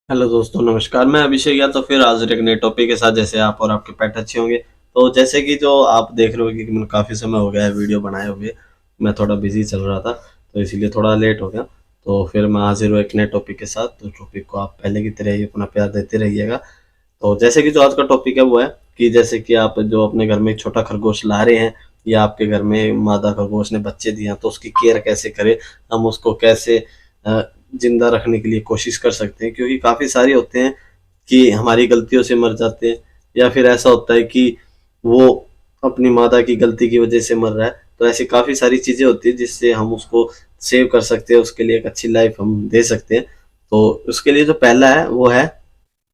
Hello दोस्तों, नमस्कार। मैं अभिषेक या तो फिर आज एक नए टॉपिक के साथ, जैसे आप और आपके पेट अच्छे होंगे। तो जैसे कि जो आप देख रहे हो कि मैंने काफ़ी समय हो गया है वीडियो बनाए हुए। मैं थोड़ा बिजी चल रहा था तो इसीलिए थोड़ा लेट हो गया। तो फिर मैं हाजिर हूँ एक नए टॉपिक के साथ। तो टॉपिक को आप पहले की तरह ही अपना प्यार देते रहिएगा। तो जैसे कि जो आज का टॉपिक है वो है कि जैसे कि आप जो अपने घर में एक छोटा खरगोश ला रहे हैं या आपके घर में मादा खरगोश ने बच्चे दिए हैं, तो उसकी केयर कैसे करें, हम उसको कैसे अ, जिंदा रखने के लिए कोशिश कर सकते हैं। क्योंकि काफ़ी सारे होते हैं कि हमारी गलतियों से मर जाते हैं, या फिर ऐसा होता है कि वो अपनी माता की गलती की वजह से मर रहा है। तो ऐसी काफ़ी सारी चीज़ें होती हैं जिससे हम उसको सेव कर सकते हैं, उसके लिए एक अच्छी लाइफ हम दे सकते हैं। तो उसके लिए जो पहला है वो है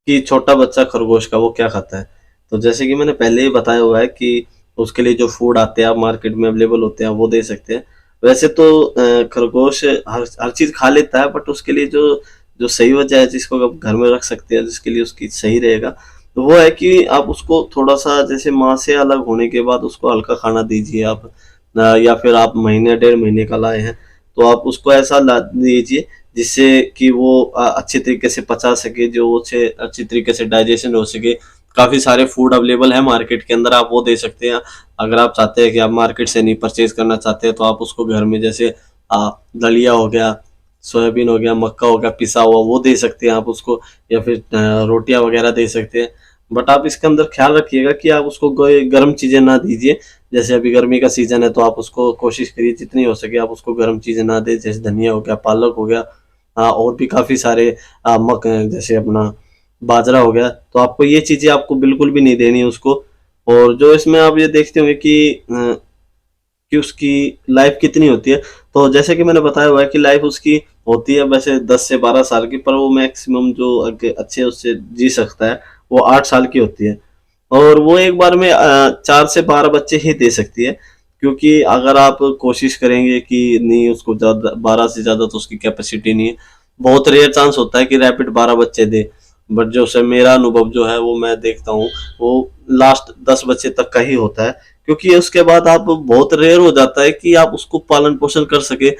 कि छोटा बच्चा खरगोश का वो क्या खाता है। तो जैसे कि मैंने पहले ही बताया हुआ है कि उसके लिए जो फूड आते हैं, आप मार्केट में अवेलेबल होते हैं, वो दे सकते हैं। वैसे तो खरगोश हर हर चीज़ खा लेता है, बट उसके लिए जो जो सही वजह है जिसको आप घर में रख सकते हैं, जिसके लिए उसकी सही रहेगा, तो वो है कि आप उसको थोड़ा सा जैसे माँ से अलग होने के बाद उसको हल्का खाना दीजिए आप। या फिर आप महीने डेढ़ महीने का लाए हैं तो आप उसको ऐसा ला दीजिए जिससे कि वो अच्छे तरीके से पचा सके, जो उसे अच्छी तरीके से डाइजेशन हो सके। काफ़ी सारे फूड अवेलेबल है मार्केट के अंदर, आप वो दे सकते हैं। अगर आप चाहते हैं कि आप मार्केट से नहीं परचेज करना चाहते हैं तो आप उसको घर में जैसे दलिया हो गया, सोयाबीन हो गया, मक्का हो गया पिसा हुआ, वो दे सकते हैं आप उसको। या फिर रोटियां वगैरह दे सकते हैं। बट आप इसके अंदर ख्याल रखिएगा कि आप उसको गर्म चीज़ें ना दीजिए। जैसे अभी गर्मी का सीजन है तो आप उसको कोशिश करिए जितनी हो सके आप उसको गर्म चीज़ें ना दें। जैसे धनिया हो गया, पालक हो गया, और भी काफ़ी सारे मक जैसे अपना बाजरा हो गया, तो आपको ये चीज़ें आपको बिल्कुल भी नहीं देनी है उसको। और जो इसमें आप ये देखते होंगे कि उसकी लाइफ कितनी होती है। तो जैसे कि मैंने बताया हुआ है कि लाइफ उसकी होती है वैसे 10 से 12 साल की, पर वो मैक्सिमम जो अच्छे उससे जी सकता है वो 8 साल की होती है। और वो एक बार में 4 से 12 बच्चे ही दे सकती है। क्योंकि अगर आप कोशिश करेंगे कि नहीं उसको ज़्यादा 12 से ज़्यादा, तो उसकी कैपेसिटी नहीं है। बहुत रेयर चांस होता है कि रैपिड 12 बच्चे दे। बट जो से मेरा अनुभव जो है वो मैं देखता हूँ, वो लास्ट 10 बच्चे तक का ही होता है। क्योंकि उसके बाद आप बहुत रेयर हो जाता है कि आप उसको पालन पोषण कर सके।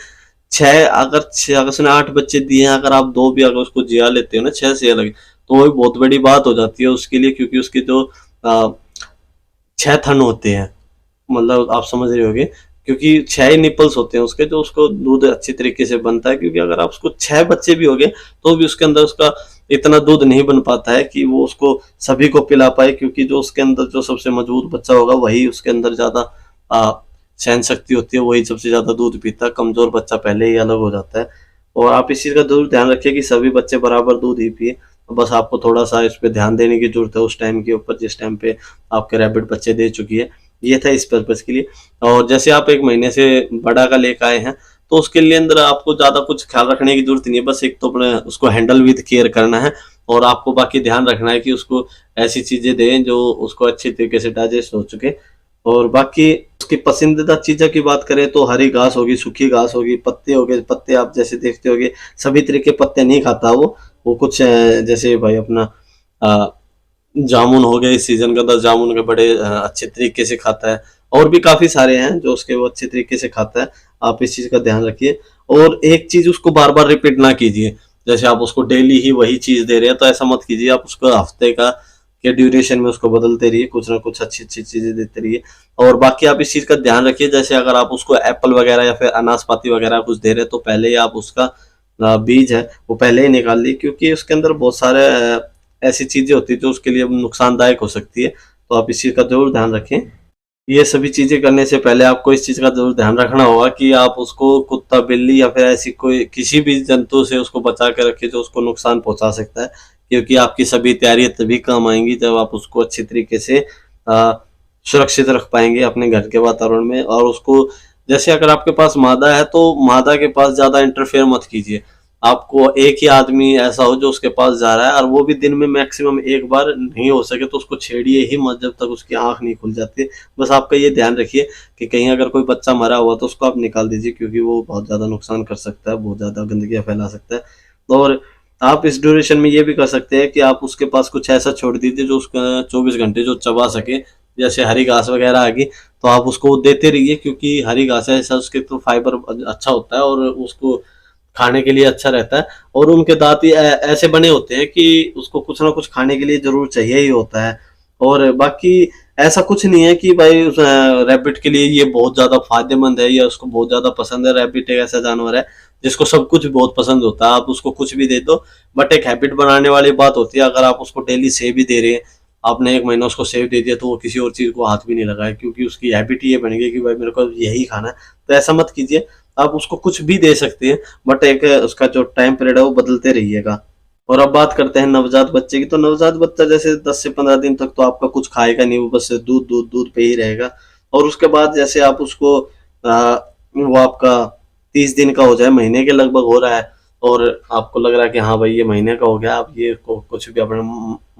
छह अगर उसने 8 बच्चे दिए हैं, अगर आप दो भी अगर उसको जिया लेते हो ना, 6 से अलग, तो वो बहुत बड़ी बात हो जाती है उसके लिए। क्योंकि उसके जो आ, 6 थन होते हैं, मतलब आप समझ रहे होगे। क्योंकि 6 ही निपल्स होते हैं उसके, जो उसको दूध अच्छी तरीके से बनता है। क्योंकि अगर आप उसको 6 बच्चे भी हो गए तो भी उसके अंदर उसका इतना दूध नहीं बन पाता है कि वो उसको सभी को पिला पाए। क्योंकि जो उसके अंदर जो सबसे मजबूत बच्चा होगा वही उसके अंदर ज्यादा सहन शक्ति होती है, वही सबसे ज्यादा दूध पीता है। कमजोर बच्चा पहले ही अलग हो जाता है। और आप इस चीज का जरूर ध्यान रखिए कि सभी बच्चे बराबर दूध ही पिए। बस आपको थोड़ा सा इस पे ध्यान देने की जरूरत है उस टाइम के ऊपर जिस टाइम पे आपके रैबिट बच्चे दे चुकी है। ये था इस पर्पज के लिए। और जैसे आप 1 महीने से बड़ा का लेकर आए हैं तो उसके लिए अंदर आपको ज्यादा कुछ ख्याल रखने की जरूरत नहीं है। बस एक तो अपने उसको हैंडल विद केयर करना है, और आपको बाकी ध्यान रखना है कि उसको ऐसी चीजें दें जो उसको अच्छी तरीके से डाइजेस्ट हो चुके। और बाकी उसकी पसंदीदा चीज़ों की बात करें तो हरी घास होगी, सूखी घास होगी, पत्ते हो गए। पत्ते आप जैसे देखते होगे सभी तरह के पत्ते नहीं खाता वो कुछ जैसे भाई अपना अ, जामुन हो गए, इस सीजन के अंदर जामुन के बड़े अच्छे तरीके से खाता है। और भी काफी सारे हैं जो उसके वो अच्छे तरीके से खाता है। आप इस चीज का ध्यान रखिए। और एक चीज उसको बार बार रिपीट ना कीजिए। जैसे आप उसको डेली ही वही चीज दे रहे हैं तो ऐसा मत कीजिए। आप उसको हफ्ते का के ड्यूरेशन में उसको बदलते रहिए, कुछ ना कुछ अच्छी अच्छी चीजें देते रहिए। और बाकी आप इस चीज का ध्यान रखिए, जैसे अगर आप उसको एप्पल वगैरह या फिर अनाशपाती वगैरह कुछ दे रहे हैं तो पहले ही आप उसका बीज है वो पहले ही निकाल ली। क्योंकि उसके अंदर बहुत सारे ऐसी चीजें होती है जो उसके लिए नुकसानदायक हो सकती है। तो आप इस चीज का जरूर ध्यान रखें। ये सभी चीजें करने से पहले आपको इस चीज का जरूर ध्यान रखना होगा कि आप उसको कुत्ता, बिल्ली या फिर ऐसी कोई किसी भी जंतु से उसको बचा कर रखिए जो उसको नुकसान पहुंचा सकता है। क्योंकि आपकी सभी तैयारियां तभी काम आएंगी जब आप उसको अच्छी तरीके से अ, सुरक्षित रख पाएंगे अपने घर के वातावरण में। और उसको जैसे अगर आपके पास मादा है तो मादा के पास ज्यादा इंटरफेयर मत कीजिए। आपको एक ही आदमी ऐसा हो जो उसके पास जा रहा है, और वो भी दिन में मैक्सिमम एक बार, नहीं हो सके तो उसको छेड़िए ही मत जब तक उसकी आंख नहीं खुल जाती। बस आपका ये ध्यान रखिए कि कहीं अगर कोई बच्चा मरा हुआ तो उसको आप निकाल दीजिए। क्योंकि वो बहुत ज़्यादा नुकसान कर सकता है, बहुत ज़्यादा गंदगियाँ फैला सकता है। और आप इस ड्यूरेशन में ये भी कर सकते हैं कि आप उसके पास कुछ ऐसा छोड़ दीजिए जो उसका 24 घंटे जो चबा सके। जैसे हरी घास वगैरह आ गई तो आप उसको देते रहिए। क्योंकि हरी घास है ऐसा, उसके तो फाइबर अच्छा होता है और उसको खाने के लिए अच्छा रहता है। और उनके दांत ही ऐसे बने होते हैं कि उसको कुछ ना कुछ खाने के लिए जरूर चाहिए ही होता है। और बाकी ऐसा कुछ नहीं है कि भाई उस रैबिट के लिए ये बहुत ज्यादा फायदेमंद है या उसको बहुत ज्यादा पसंद है। रैबिट एक ऐसा जानवर है जिसको सब कुछ बहुत पसंद होता है, आप उसको कुछ भी दे दो। बट एक हैबिट बनाने वाली बात होती है, अगर आप उसको डेली सेव भी दे रहे हैं, आपने 1 महीना उसको सेव दे दिया तो वो किसी और चीज को हाथ भी नहीं लगाए, क्योंकि उसकी हैबिट ये बन गई कि भाई मेरे को यही खाना है। तो ऐसा मत कीजिए, आप उसको कुछ भी दे सकते हैं, बट एक उसका जो टाइम पीरियड है वो बदलते रहिएगा। और अब बात करते हैं नवजात बच्चे की। तो नवजात बच्चा जैसे 10 से 15 दिन तक तो आपका कुछ खाएगा नहीं, वो बस दूध दूध दूध पे ही रहेगा। और उसके बाद जैसे आप उसको वो आपका 30 दिन का हो जाए, महीने के लगभग हो रहा है, और आपको लग रहा है कि हाँ भाई ये महीने का हो गया, आप ये कुछ भी अपने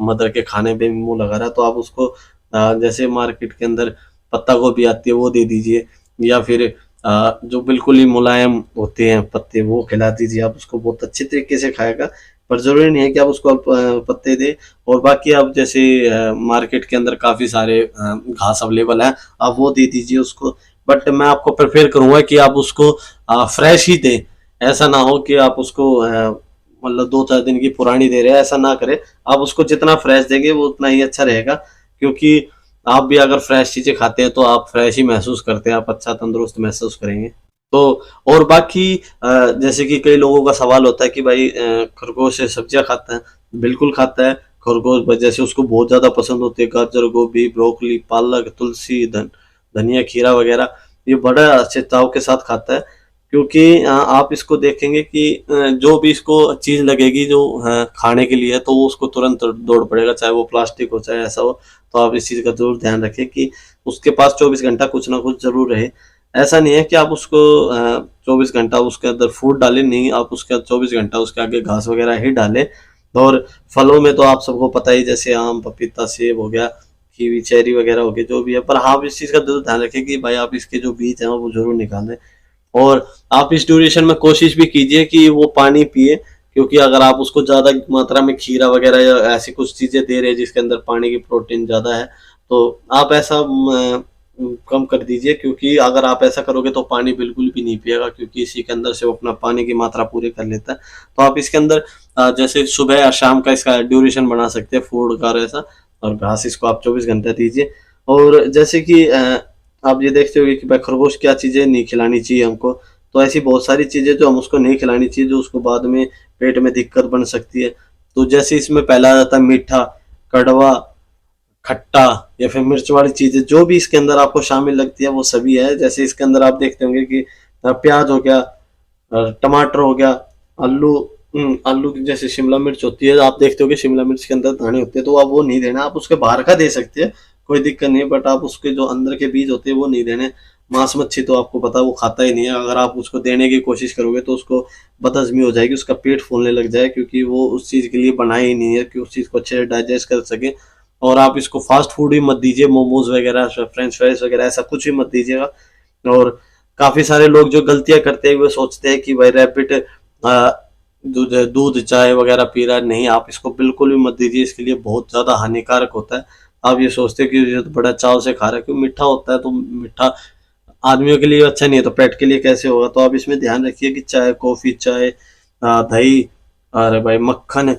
मदर के खाने पे मुंह लगा रहा है, तो आप उसको जैसे मार्केट के अंदर पत्ता गोभी आती है वो दे दीजिए, या फिर जो बिल्कुल ही मुलायम होते हैं पत्ते वो खिला दीजिए। आप उसको बहुत अच्छे तरीके से खाएगा, पर जरूरी नहीं है कि आप उसको पत्ते दें। और बाकी आप जैसे मार्केट के अंदर काफी सारे घास अवेलेबल है, आप वो दे दीजिए उसको। बट मैं आपको प्रेफर करूंगा कि आप उसको फ्रेश ही दें। ऐसा ना हो कि आप उसको मतलब 2-4 दिन की पुरानी दे रहे हैं, ऐसा ना करें। आप उसको जितना फ्रेश देंगे वो उतना ही अच्छा रहेगा, क्योंकि आप भी अगर फ्रेश चीजें खाते हैं तो आप फ्रेश ही महसूस करते हैं, आप अच्छा तंदुरुस्त महसूस करेंगे। तो और बाकी जैसे कि कई लोगों का सवाल होता है कि भाई खरगोश सब्जियां खाता है। बिल्कुल खाता है खरगोश, जैसे उसको बहुत ज्यादा पसंद होती है गाजर, गोभी, ब्रोकली, पालक, तुलसी, धनिया, खीरा वगैरह, ये बड़ा अच्छे चाव के साथ खाता है। क्योंकि आप इसको देखेंगे कि जो भी इसको चीज लगेगी जो खाने के लिए है, तो वो उसको तुरंत दौड़ पड़ेगा, चाहे वो प्लास्टिक हो चाहे ऐसा हो। तो आप इस चीज का जरूर ध्यान रखें कि उसके पास 24 घंटा कुछ ना कुछ जरूर रहे। ऐसा नहीं है कि आप उसको 24 घंटा उसके अंदर फूड डालें, नहीं, आप उसके 24 घंटा उसके आगे घास वगैरह ही डालें। और फलों में तो आप सबको पता ही, जैसे आम, पपीता, सेब हो गया, कीवी, चेरी वगैरह हो गए, जो भी है। पर हाँ, आप इस चीज का जरूर ध्यान रखें कि भाई आप इसके जो बीज हैं वो जरूर निकालें। और आप इस ड्यूरेशन में कोशिश भी कीजिए कि वो पानी पिए, क्योंकि अगर आप उसको ज्यादा मात्रा में खीरा वगैरह या ऐसी कुछ चीजें दे रहे हैं जिसके अंदर पानी की प्रोटीन ज्यादा है, तो आप ऐसा कम कर दीजिए। क्योंकि अगर आप ऐसा करोगे तो पानी बिल्कुल भी नहीं पिएगा, क्योंकि इसी के अंदर से वो अपना पानी की मात्रा पूरी कर लेता है। तो आप इसके अंदर जैसे सुबह या शाम का इसका ड्यूरेशन बना सकते हैं फूड का ऐसा, और घास इसको आप 24 घंटे दीजिए। और जैसे कि आप ये देखते होंगे कि भाई खरगोश क्या चीजें नहीं खिलानी चाहिए हमको, तो ऐसी बहुत सारी चीजें जो हम उसको नहीं खिलानी चाहिए, जो उसको बाद में पेट में दिक्कत बन सकती है। तो जैसे इसमें पहला आ जाता है मीठा, कड़वा, खट्टा, या फिर मिर्च वाली चीजें, जो भी इसके अंदर आपको शामिल लगती है वो सभी है। जैसे इसके अंदर आप देखते होंगे कि प्याज हो गया, टमाटर हो गया, आलू, आलू की जैसे शिमला मिर्च होती है, आप देखते हो कि शिमला मिर्च के अंदर दाने होते हैं, तो आप वो नहीं देना। आप उसके बाहर का दे सकते हैं, कोई दिक्कत नहीं, बट आप उसके जो अंदर के बीज होते हैं वो नहीं देने। मांस मच्छी तो आपको पता है वो खाता ही नहीं है, अगर आप उसको देने की कोशिश करोगे तो उसको बदहजमी हो जाएगी, उसका पेट फूलने लग जाए, क्योंकि वो उस चीज के लिए बना ही नहीं है कि उस चीज को अच्छे से डाइजेस्ट कर सके। और आप इसको फास्ट फूड भी मत दीजिए, मोमोज वगैरह, फ्रेंच फ्राइज वगैरह, ऐसा कुछ भी मत दीजिएगा। और काफी सारे लोग जो गलतियां करते हैं वो सोचते हैं कि भाई रैबिट दूध दूध चाय वगैरह पी रहा है, नहीं, आप इसको बिल्कुल भी मत दीजिए, इसके लिए बहुत ज्यादा हानिकारक होता है। आप ये सोचते हैं कि ये तो बड़ा चाव से खा रहा है, क्यों, मीठा होता है, तो मीठा आदमियों के लिए अच्छा नहीं है तो पेट के लिए कैसे होगा। तो आप इसमें ध्यान रखिए कि चाय, कॉफी, चाय, दही, अरे भाई मक्खन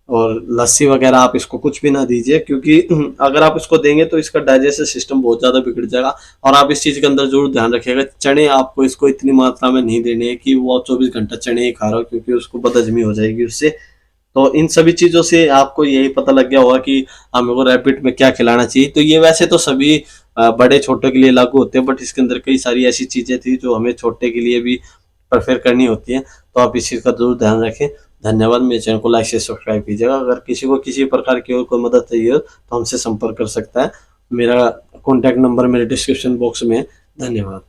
और लस्सी वगैरह आप इसको कुछ भी ना दीजिए, क्योंकि अगर आप इसको देंगे तो इसका डाइजेस्टिव सिस्टम बहुत ज्यादा बिगड़ जाएगा। और आप इस चीज के अंदर जरूर ध्यान रखिएगा, चने आपको इसको इतनी मात्रा में नहीं देने हैं कि वो 24 घंटा चने ही खा रहा हो, क्योंकि उसको बदहजमी हो जाएगी उससे। तो इन सभी चीजों से आपको यही पता लग गया होगा कि हमें को रैबिट में क्या खिलाना चाहिए। तो ये वैसे तो सभी बड़े छोटे के लिए लागू होते हैं, बट इसके अंदर कई सारी ऐसी चीजें थी जो हमें छोटे के लिए भी प्रेफर करनी होती है। तो आप इस चीज का जरूर ध्यान रखें। धन्यवाद। मेरे चैनल को लाइक से सब्सक्राइब कीजिएगा। अगर किसी को किसी प्रकार की और कोई मदद चाहिए हो तो हमसे संपर्क कर सकता है। मेरा कॉन्टैक्ट नंबर मेरे डिस्क्रिप्शन बॉक्स में है। धन्यवाद।